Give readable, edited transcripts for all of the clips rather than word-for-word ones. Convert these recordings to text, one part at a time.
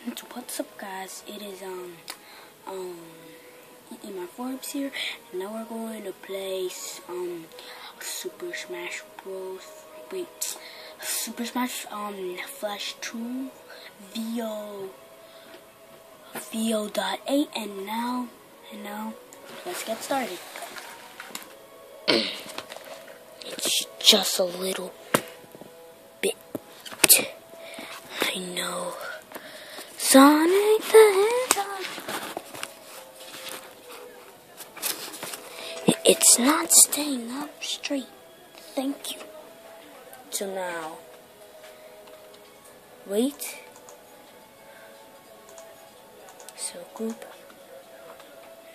So what's up, guys? It is my Forbes here, and now we're going to play Super Smash Bros. Wait, Super Smash Flash 2 VO.8, and now let's get started. It's just a little bit. I know. Sonic the Hedgehog. It's not staying up straight. Thank you. So now, wait. So group.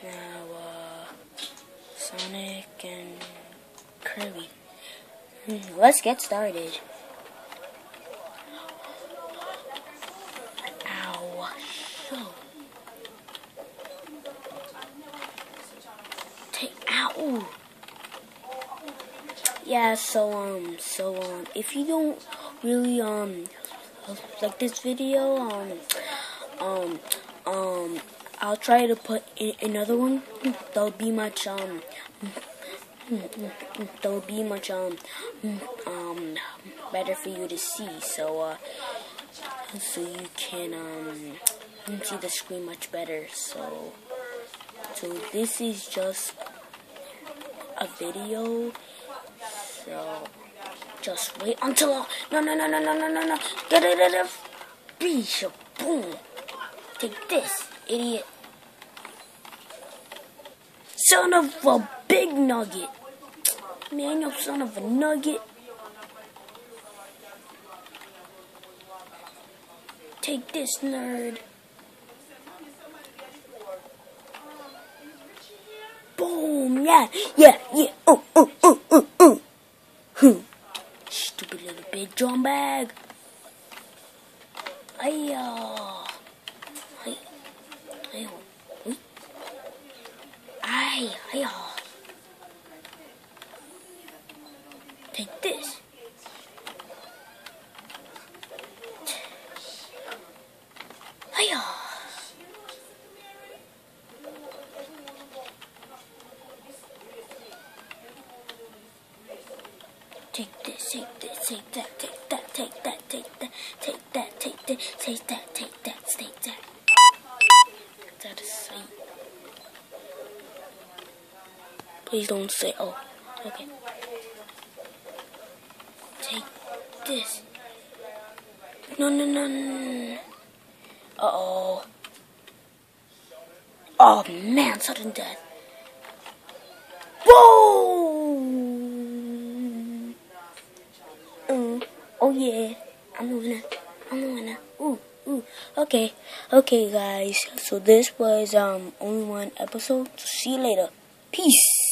Now, Sonic and Kirby. Let's get started. Ow. Yeah, so if you don't really like this video, I'll try to put in another one that'll be much better for you to see, so you can see the screen much better. So this is just a video, so just wait until no, get it, boom, take this, idiot, son of a big nugget, man, you son of a nugget, take this, nerd. Boom! Yeah. Stupid little big drum bag. Take this. Take this, take that, take that, take that, take that, take that, take that, take that, take that. It's out of sight. Please don't say, oh, okay. Take this. No. Uh-oh. Oh, man, sudden death. Boom! Oh yeah, I'm the winner. Ooh. Okay, guys. So this was only one episode. So see you later. Peace.